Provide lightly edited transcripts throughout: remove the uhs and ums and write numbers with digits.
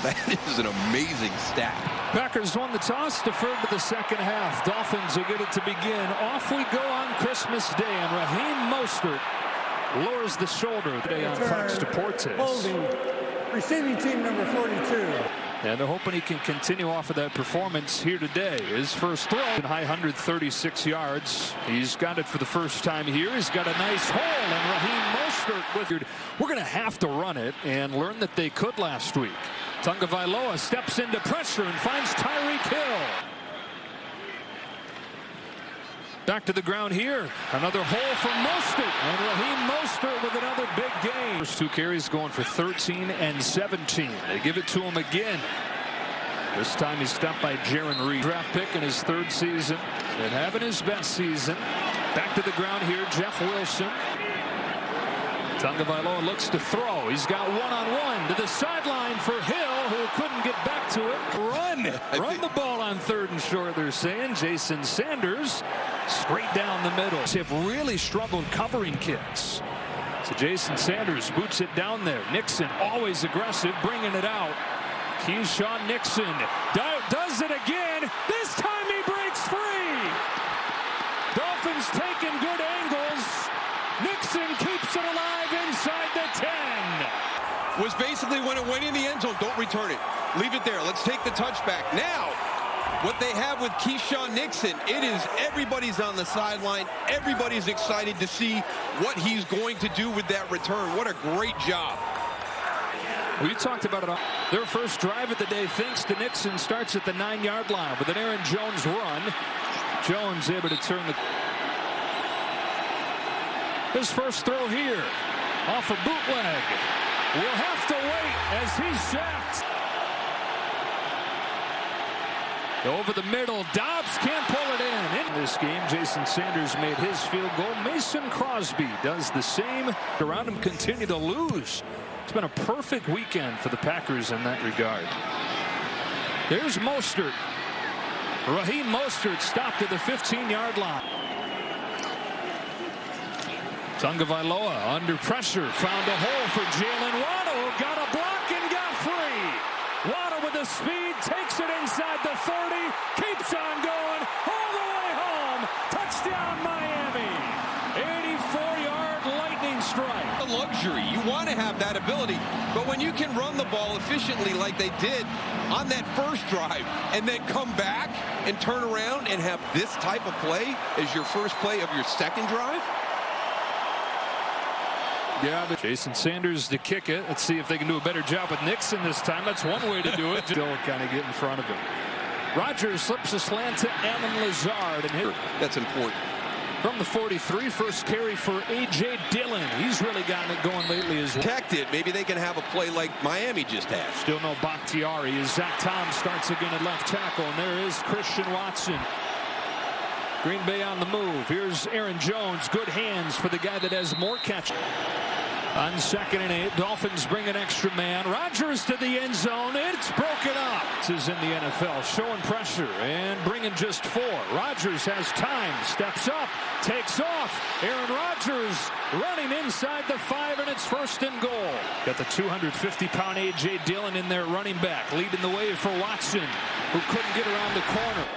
That is an amazing stat. Packers won the toss, deferred to the second half. Dolphins will get it to begin. Off we go on Christmas Day, and Raheem Mostert lowers the shoulder today on Fox Deportes. Holding, receiving team number 42. And they're hoping he can continue off of that performance here today. His first throw, high 136 yards. He's got it for the first time here. He's got a nice hole, and Raheem Mostert with. We're going to have to run it and learn that they could last week. Tagovailoa steps into pressure and finds Tyreek Hill. Back to the ground here. Another hole for Mostert, and Raheem Mostert with another big game. First two carries going for 13 and 17. They give it to him again. This time he's stopped by Jaron Reed. Draft pick in his third season and having his best season. Back to the ground here, Jeff Wilson. Tagovailoa looks to throw. He's got one-on-one to the sideline for Hill, who couldn't get back to it. Run the ball on third and short, they're saying. Jason Sanders straight down the middle. They have really struggled covering kicks. So Jason Sanders boots it down there. Nixon always aggressive, bringing it out. Keyshawn Nixon does it again. This time he breaks free. Dolphins taking good angles. Nixon keeps it alive inside the 10. Was basically when it went in the end zone, don't return it. Leave it there. Let's take the touchback. Now, what they have with Keyshawn Nixon, it is everybody's on the sideline. Everybody's excited to see what he's going to do with that return. What a great job. We talked about it on their first drive of the day, thanks to Nixon, starts at the 9-yard line with an Aaron Jones run. Jones able to turn the. His first throw here off a bootleg. We'll have to wait as he's sacked. Over the middle, Dobbs can't pull it in. In this game, Jason Sanders made his field goal. Mason Crosby does the same. Around him continue to lose. It's been a perfect weekend for the Packers in that regard. There's Mostert. Raheem Mostert stopped at the 15-yard line. Tagovailoa under pressure, found a hole for Jalen Waddle, who got a block and got free. Waddle with the speed, takes it inside the 30, keeps on going all the way home. Touchdown Miami. 84-yard lightning strike. A luxury. You want to have that ability, but when you can run the ball efficiently like they did on that first drive and then come back and turn around and have this type of play as your first play of your second drive. Yeah, but Jason Sanders to kick it. Let's see if they can do a better job with Nixon this time. That's one way to do it. Still kind of get in front of him. Rodgers slips a slant to Allen Lazard. And hit. That's important. From the 43, first carry for A.J. Dillon. He's really gotten it going lately as well. Protected. Maybe they can have a play like Miami just had. Still no Bakhtiari as Zach Tom starts again at left tackle. And there is Christian Watson. Green Bay on the move. Here's Aaron Jones. Good hands for the guy that has more catch. On 2nd and 8, Dolphins bring an extra man. Rodgers to the end zone. It's broken up. This is in the NFL, showing pressure and bringing just 4. Rodgers has time, steps up, takes off. Aaron Rodgers running inside the 5, and it's 1st and goal. Got the 250-pound A.J. Dillon in there, running back, leading the way for Watson, who couldn't get around the corner.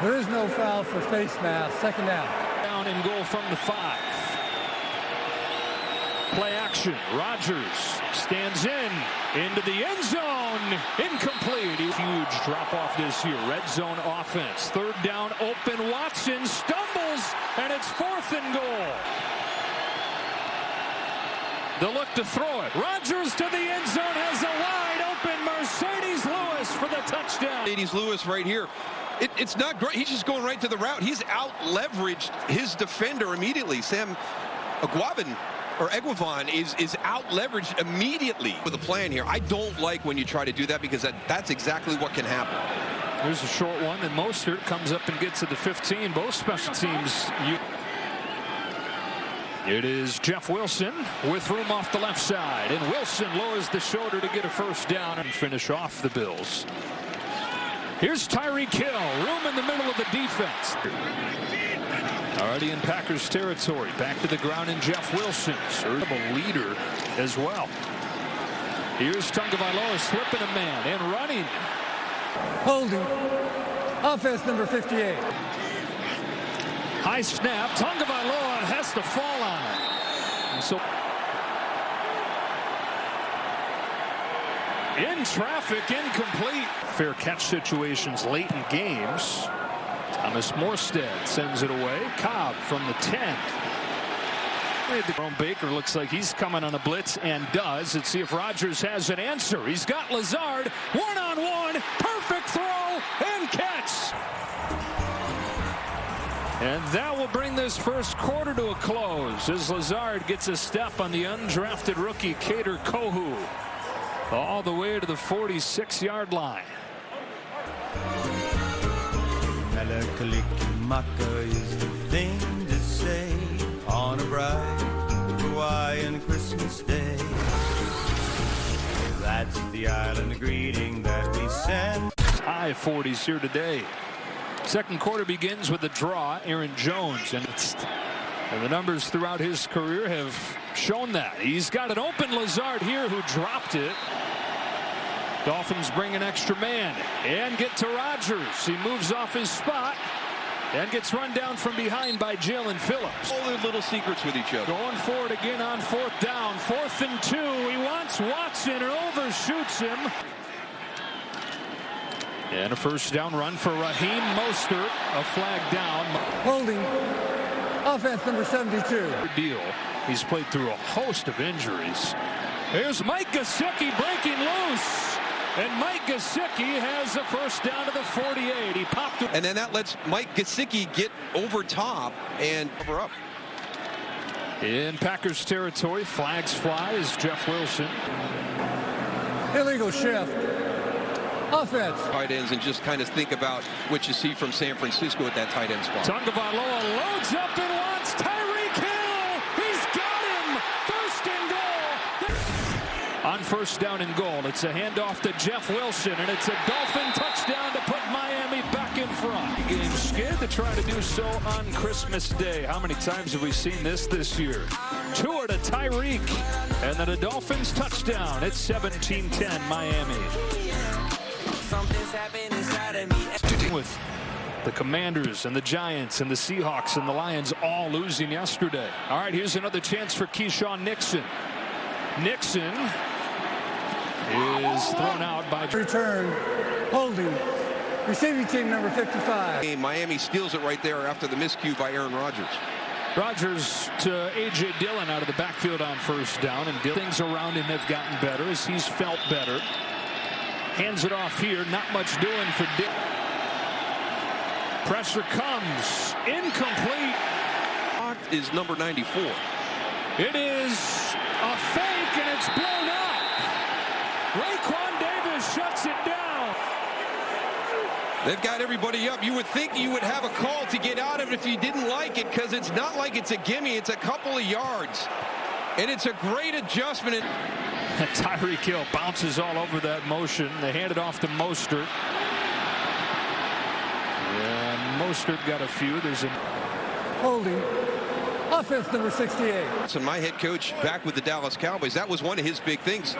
There is no foul for face mask. 2nd down. Down and goal from the 5. Play action. Rodgers stands into the end zone. Incomplete. Huge drop off this year. Red zone offense. 3rd down, open. Watson stumbles, and it's 4th and goal. They'll look to throw it. Rodgers to the end zone, has a wide open Mercedes Lewis for the touchdown. Mercedes Lewis right here. It's not great. He's just going right to the route. He's out-leveraged his defender immediately. Sam Eguavoen is out-leveraged immediately with a plan here. I don't like when you try to do that because that's exactly what can happen. There's a short one, and Mostert comes up and gets to the 15. Both special teams. It is Jeff Wilson with room off the left side, and Wilson lowers the shoulder to get a 1st down and finish off the Bills. Here's Tyreek Hill, room in the middle of the defense. Already in Packers territory. Back to the ground in Jeff Wilson. Sort of a leader as well. Here's Tagovailoa slipping a man and running. Holding. Offense number 58. High snap. Tagovailoa has to fall on it. And so in traffic, incomplete. Fair catch situations late in games. Thomas Morstead sends it away. Cobb from the 10. Jerome Baker looks like he's coming on a blitz and does. Let's see if Rodgers has an answer. He's got Lazard one-on-one. Perfect throw and catch. And that will bring this first quarter to a close as Lazard gets a step on the undrafted rookie Kader Kohou all the way to the 46-yard line. Makalikimaka is the thing to say on a bright Hawaiian Christmas day. That's the island greeting that we send. High 40s here today. Second quarter begins with a draw. Aaron Jones, and the numbers throughout his career have shown that. He's got an open Lazard here who dropped it. Dolphins bring an extra man and get to Rodgers. He moves off his spot and gets run down from behind by Jalen Phillips. All their little secrets with each other. Going forward again on 4th down. 4th and 2. He wants Watson and overshoots him. And a first down run for Raheem Mostert. A flag down. Holding. Offense number 72. Deal. He's played through a host of injuries. Here's Mike Gesicki breaking loose. And Mike Gesicki has the first down to the 48. He popped it. And then that lets Mike Gesicki get over top and cover up. In Packers territory, flags fly as Jeff Wilson. Illegal shift. Offense. Tight ends and just kind of think about what you see from San Francisco at that tight end spot. Tagovailoa loads up and wants Tyreek Hill. He's got him. First and goal. On first down and goal, it's a handoff to Jeff Wilson, and it's a Dolphin touchdown to put Miami back in front. Game scared to try to do so on Christmas Day. How many times have we seen this year? Two to Tyreek, and then a Dolphins touchdown. It's 17-10 Miami. With the Commanders and the Giants and the Seahawks and the Lions all losing yesterday. All right, here's another chance for Keyshawn Nixon. Nixon is thrown out by Return. Holding. Receiving team number 55. Miami steals it right there after the miscue by Aaron Rodgers. Rodgers to A.J. Dillon out of the backfield on first down, and things around him have gotten better as he's felt better. Hands it off here. Not much doing for Dillon. Pressure comes. Incomplete. Is number 94. It is a fake, and it's blown up. Raekwon Davis shuts it down. They've got everybody up. You would think you would have a call to get out of it if you didn't like it, because it's not like it's a gimme. It's a couple of yards. And it's a great adjustment. Tyreek Hill bounces all over that motion. They hand it off to Mostert. And Mostert got a few. There's a Holding. Offense number 68. So my head coach back with the Dallas Cowboys, that was one of his big things.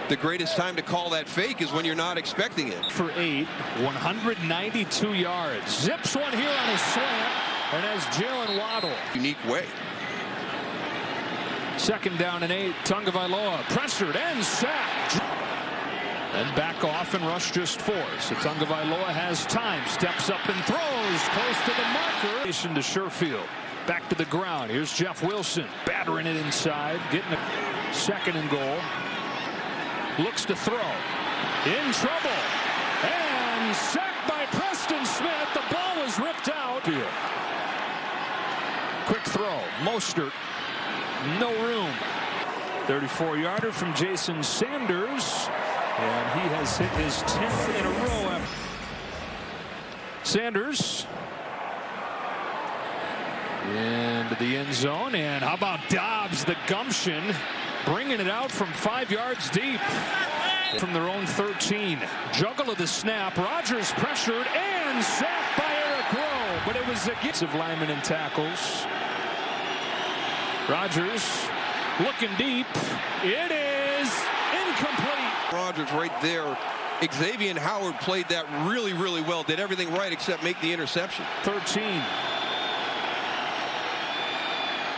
The greatest time to call that fake is when you're not expecting it. For 8, 192 yards. Zips one here on a slant, and has Jalen Waddle. Unique way. Second down and 8. Tagovailoa pressured and sacked. Then back off and rush just 4. So Tagovailoa has time. Steps up and throws close to the marker. To Sherfield. Back to the ground. Here's Jeff Wilson battering it inside. Getting a second and goal. Looks to throw. In trouble. And sacked by Preston Smith. The ball was ripped out. Quick throw. Mostert. No room. 34-yarder from Jason Sanders. And he has hit his 10th in a row. Sanders. Into the end zone. And how about Dobbs, the gumption, bringing it out from 5 yards deep. From their own 13. Juggle of the snap. Rodgers pressured and sacked by Eric Rowe. but it was against of linemen and tackles. Rodgers looking deep. It is incomplete. Rodgers right there. Xavier Howard played that really, really well. Did everything right except make the interception. 13.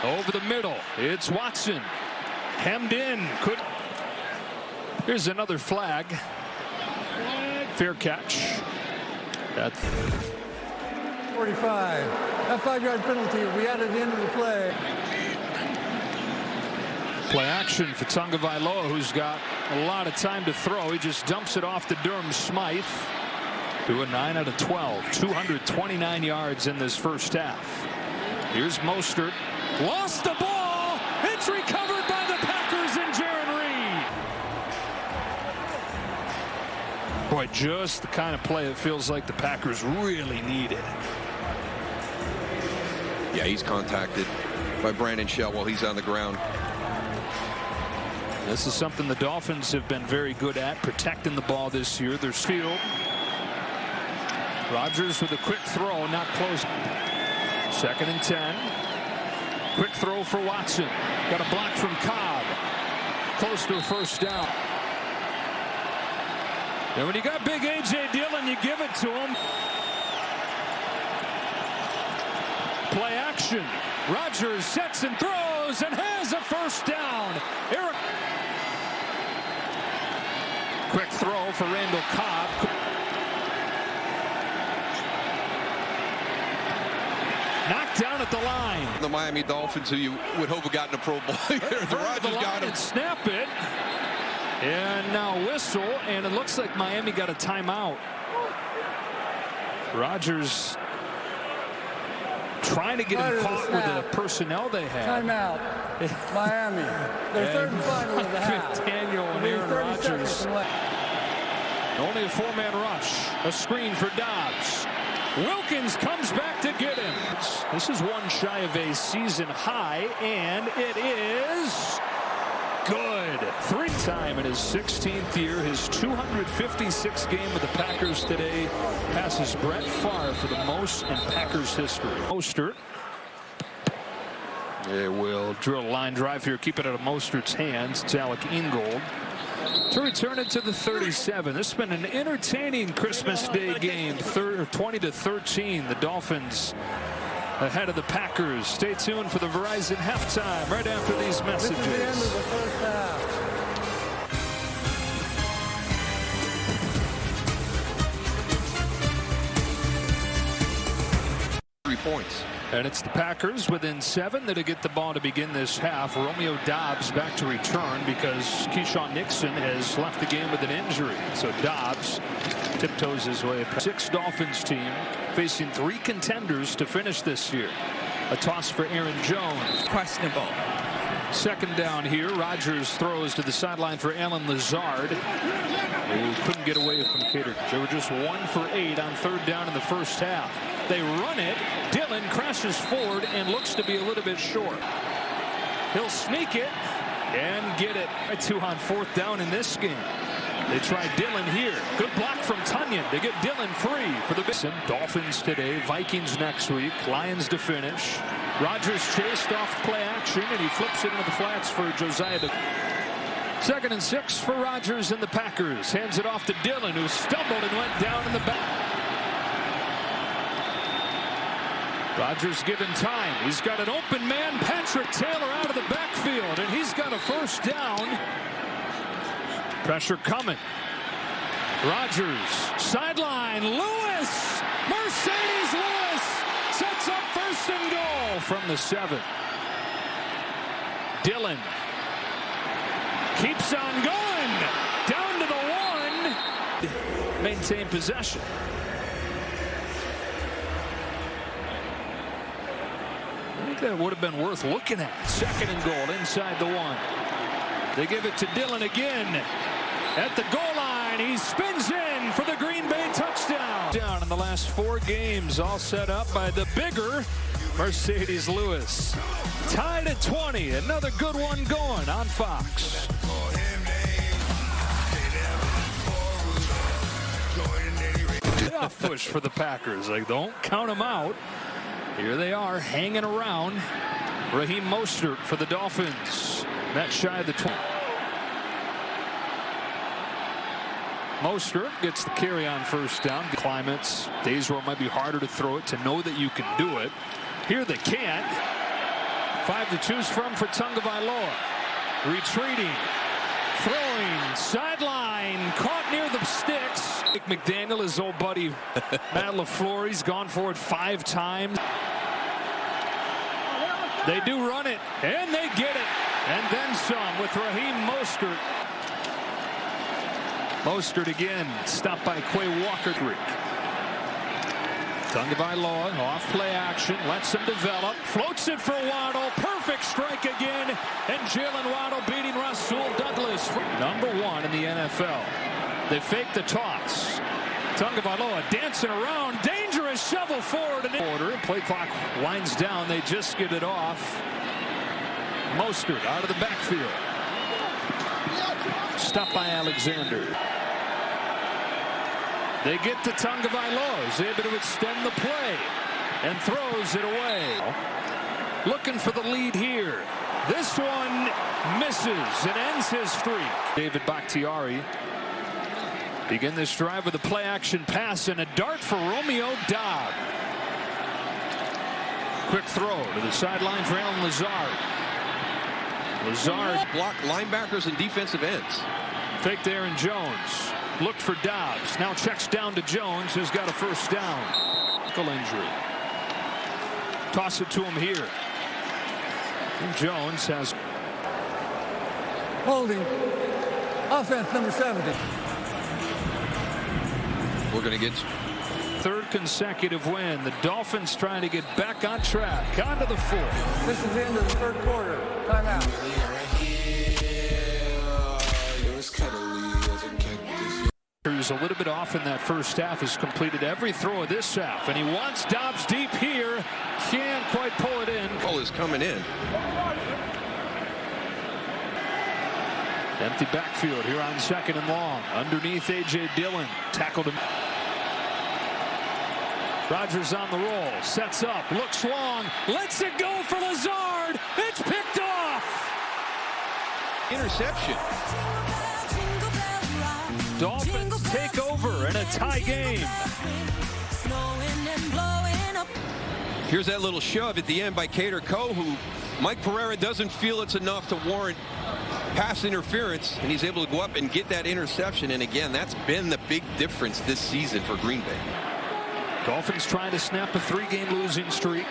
Over the middle. It's Watson. Hemmed in. Here's another flag. Fair catch. That's 45. That 5-yard penalty will be added into the play. Play action for Tagovailoa, who's got a lot of time to throw. He just dumps it off to Durham Smythe. Doing 9 out of 12. 229 yards in this first half. Here's Mostert. Lost the ball. It's recovered by the Packers and Jaron Reed. Boy, just the kind of play it feels like the Packers really needed. Yeah, he's contacted by Brandon Shell while he's on the ground. This is something the Dolphins have been very good at, protecting the ball this year. There's field. Rodgers with a quick throw, not close. 2nd and 10. Quick throw for Watson. Got a block from Cobb. Close to a first down. And when you got big A.J. Dillon, you give it to him. Play action. Rodgers sets and throws and has a first down. Quick throw for Randall Cobb. Knocked down at the line. The Miami Dolphins, who you would hope have gotten a Pro Bowl. The Rodgers got him. Snap it. And now whistle, and it looks like Miami got a timeout. Rodgers trying to get him caught with the personnel they had. Timeout. Miami. They're third and final of the half. Daniel and Aaron Rodgers. Only a 4-man rush. A screen for Dobbs. Wilkins comes back to get him. This is one shy of a season high, and it is good. 3-time in his 16th year, his 256th game with the Packers today. Passes Brett Favre for the most in Packers history. Mostert. They will drill a line drive here, keep it out of Mostert's hands. It's Alec Ingold to return it to the 37. This has been an entertaining Christmas Day game. 20-13. The Dolphins ahead of the Packers. Stay tuned for the Verizon halftime right after these messages. This is the end of the first half. 3 points. And it's the Packers within 7 that'll get the ball to begin this half. Romeo Doubs back to return because Keyshawn Nixon has left the game with an injury. So Doubs tiptoes his way. 6 Dolphins team facing 3 contenders to finish this year. A toss for Aaron Jones. Questionable. 2nd down here. Rodgers throws to the sideline for Alan Lazard, who couldn't get away from Cater. They were just 1 for 8 on 3rd down in the first half. They run it. Dillon crashes forward and looks to be a little bit short. He'll sneak it and get it. 2 on 4th down in this game. They try Dillon here. Good block from Tunyon to get Dillon free for the Bison. Dolphins today, Vikings next week, Lions to finish. Rodgers chased off play action, and he flips it into the flats for Josiah. 2nd and 6 for Rodgers and the Packers. Hands it off to Dillon, who stumbled and went down in the back. Rodgers given time. He's got an open man, Patrick Taylor, out of the backfield, and he's got a first down. Pressure coming. Rodgers, sideline, Lewis! Mercedes Lewis sets up 1st and goal from the 7. Dillon keeps on going. Down to the 1. Maintain possession. I think that would have been worth looking at. 2nd and goal inside the 1. They give it to Dillon again. At the goal line, he spins in for the Green Bay touchdown. Down in the last 4 games, all set up by the bigger Mercedes Lewis. Tied at 20. Another good one going on Fox. Playoff push for the Packers. Like, don't count them out. Here they are hanging around. Raheem Mostert for the Dolphins. Net shy of the 20. Mostert gets the carry on first down. Climates, days where it might be harder to throw it, to know that you can do it. Here they can't. 5 to choose from for Tagovailoa. Retreating. Throwing. Sideline. Caught near the sticks. McDaniel, his old buddy Matt LaFleur, he's gone for it 5 times. They do run it, and they get it. And then some with Raheem Mostert. Mostert again, stopped by Quay Walker. Tagovailoa, off play action, lets him develop, floats it for Waddle, perfect strike again, and Jalen Waddle beating Rasul Douglas. #1 in the NFL. They fake the toss. Tagovailoa dancing around, dangerous shovel forward. And order, play clock winds down, they just get it off. Mostert out of the backfield. Stopped by Alexander. They get to Tagovailoa, is able to extend the play and throws it away. Looking for the lead here. This one misses and ends his streak. David Bakhtiari begin this drive with a play action pass and a dart for Romeo Doubs. Quick throw to the sideline for Allen Lazard. Lazard block linebackers and defensive ends. Fake to Aaron Jones. Looked for Doubs. Now checks down to Jones, who's got a first down. Ankle injury. Toss it to him here. And Jones has Holding. Offense number 70. We're going to get 3rd consecutive win. The Dolphins trying to get back on track. On to the 4th. This is the end of the 3rd quarter. Timeout. Who's a little bit off in that first half, has completed every throw of this half, and he wants Doubs deep here. Can't quite pull it in. Ball is coming in. Empty backfield here on 2nd and long. Underneath A.J. Dillon. Tackled him. Rodgers on the roll. Sets up. Looks long. Lets it go for Lazard. It's picked off. Interception. Dolphins take over in a tie game. Here's that little shove at the end by Cater Coe, who Mike Pereira doesn't feel it's enough to warrant pass interference, and he's able to go up and get that interception. And again, that's been the big difference this season for Green Bay. Dolphins trying to snap a 3-game losing streak.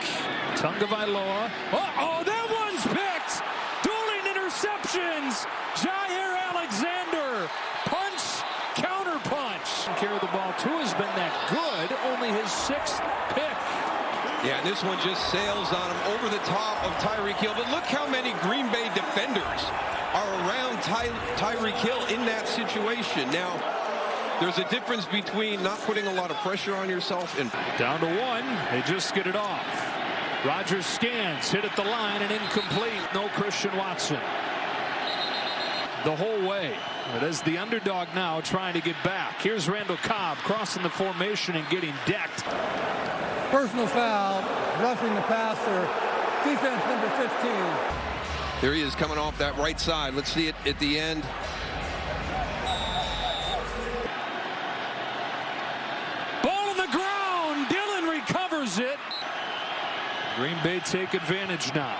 Tagovailoa. Uh-oh, that one's picked. Dueling interceptions. Jair Alexander. Punch, counter punch. Carry the ball too, has been that good. Only his 6th pick. Yeah, and this one just sails on him over the top of Tyreek Hill. But look how many Green Bay defenders are around Tyreek Hill in that situation. Now, there's a difference between not putting a lot of pressure on yourself and down to 1. They just get it off. Rodgers scans, hit at the line and incomplete. No Christian Watson. The whole way. But as the underdog now trying to get back. Here's Randall Cobb crossing the formation and getting decked. Personal foul, roughing the passer. Defense number 15. There he is coming off that right side. Let's see it at the end. Ball on the ground. Dillon recovers it. Green Bay take advantage now.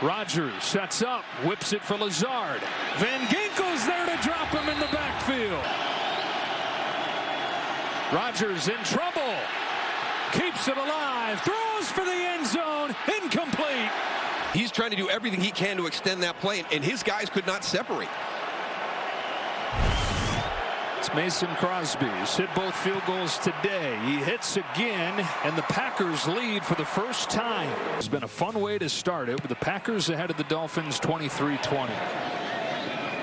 Rodgers sets up, whips it for Lazard. Van Ginkel's there to drop him in the backfield. Rodgers in trouble. Keeps it alive. Throws for the end zone. Incomplete. He's trying to do everything he can to extend that play, and his guys could not separate. It's Mason Crosby. He's hit both field goals today. He hits again, and the Packers lead for the first time. It's been a fun way to start it, with the Packers ahead of the Dolphins 23-20.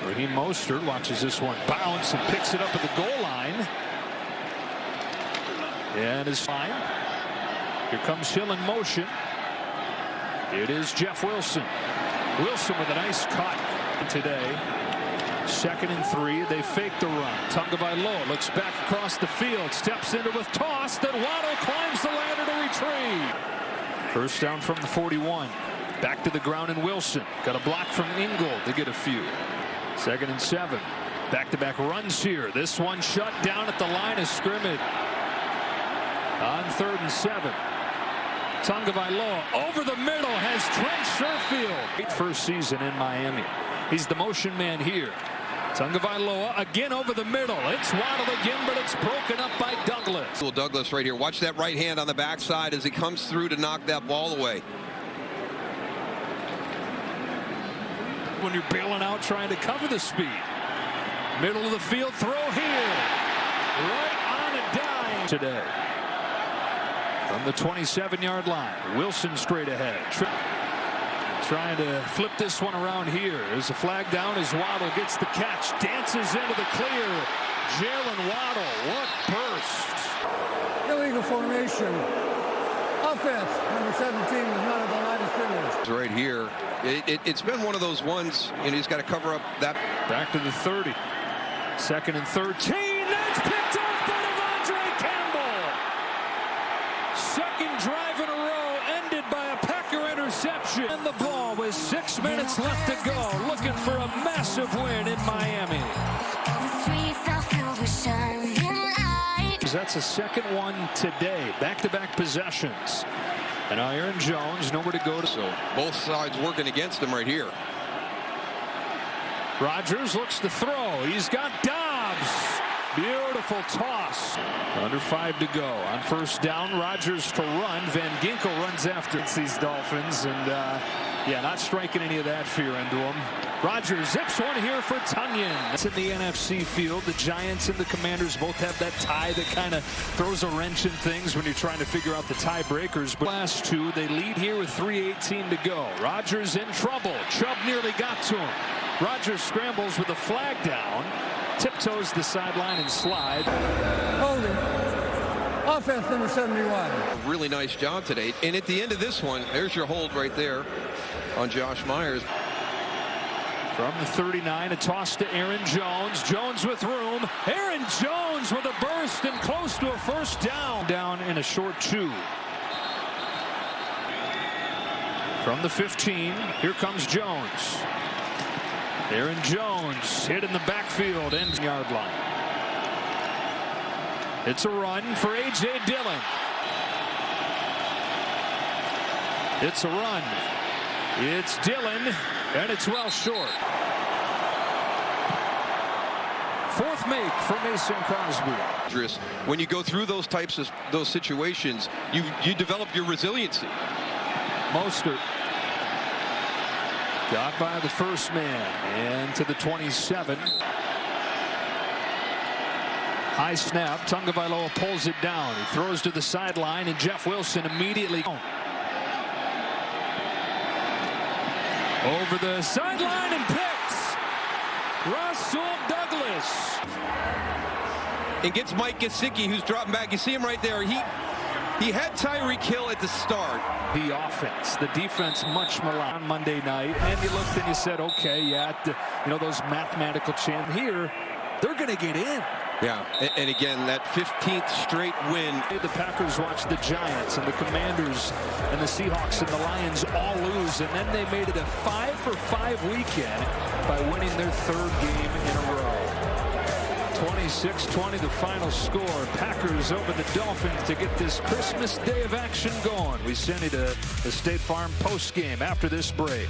Raheem Mostert watches this one bounce and picks it up at the goal line. And is fine. Here comes Hill in motion. It is Jeff Wilson. Wilson with a nice cut today. 2nd and 3. They fake the run. Tagovailoa looks back across the field. Steps into with toss. Then Waddle climbs the ladder to retrieve. First down from the 41. Back to the ground, and Wilson got a block from Ingold to get a few. 2nd and 7. Back-to-back runs here. This one shut down at the line of scrimmage. On 3rd and 7. Tagovailoa over the middle has Trent Sherfield. Great first season in Miami. He's the motion man here. Tagovailoa again over the middle. It's Waddle again, but it's broken up by Douglas. Douglas right here. Watch that right hand on the backside as he comes through to knock that ball away. When you're bailing out trying to cover the speed. Middle of the field throw here. Right on a dime today. From the 27-yard line. Wilson straight ahead. Trying to flip this one around here. There's a flag down as Waddle gets the catch. Dances into the clear. Jalen Waddle. What burst. Illegal formation. Offense. Number 17 is not at the line of scrimmage. Right here. It's been one of those ones, and he's got to cover up that. Back to the 30. 2nd and 13. That's picked off by Devondre Campbell. Second drive in a row ended by a Packer interception. And the ball with 6 minutes left to go. Looking for a massive win in Miami. That's a second one today. Back-to-back possessions. And now Aaron Jones, nowhere to go to. So both sides working against him right here. Rodgers looks to throw. He's got Dobbs. Beautiful toss. Under 5 to go. On first down, Rodgers to run. Van Ginkel runs after these Dolphins. And, yeah, not striking any of that fear into him. Rodgers zips one here for Tunyon. It's in the NFC field. The Giants and the Commanders both have that tie that kind of throws a wrench in things when you're trying to figure out the tiebreakers. But last two, they lead here with 3:18 to go. Rodgers in trouble. Chubb nearly got to him. Rodgers scrambles with a flag down. Tiptoes the sideline and slide. Holding. Offense number 71. Really nice job today. And at the end of this one, there's your hold right there on Josh Myers. From the 39, a toss to Aaron Jones. Jones with room. Aaron Jones with a burst and close to a first down. Down in a short 2. From the 15, here comes Jones. Aaron Jones hit in the backfield, end yard line. It's a run for A.J. Dillon. It's a run. It's Dillon, and it's well short. 4th make for Mason Crosby. When you go through those types of situations, you develop your resiliency. Mostert got by the first man and to the 27. High snap. Tagovailoa pulls it down. He throws to the sideline, and Jeff Wilson immediately over the sideline and picks Rasul Douglas. And gets Mike Gesicki, who's dropping back. You see him right there. He had Tyreek Hill at the start. The offense, the defense, much maligned on Monday night, and you looked and you said, okay, yeah, those mathematical chants here, they're going to get in. Yeah, and again, that 15th straight win. The Packers watched the Giants and the Commanders and the Seahawks and the Lions all lose, and then they made it a 5-for-5 weekend by winning their 3rd game in a row. 26-20 the final score. Packers over the Dolphins to get this Christmas Day of action going. We send you to the State Farm post game after this break.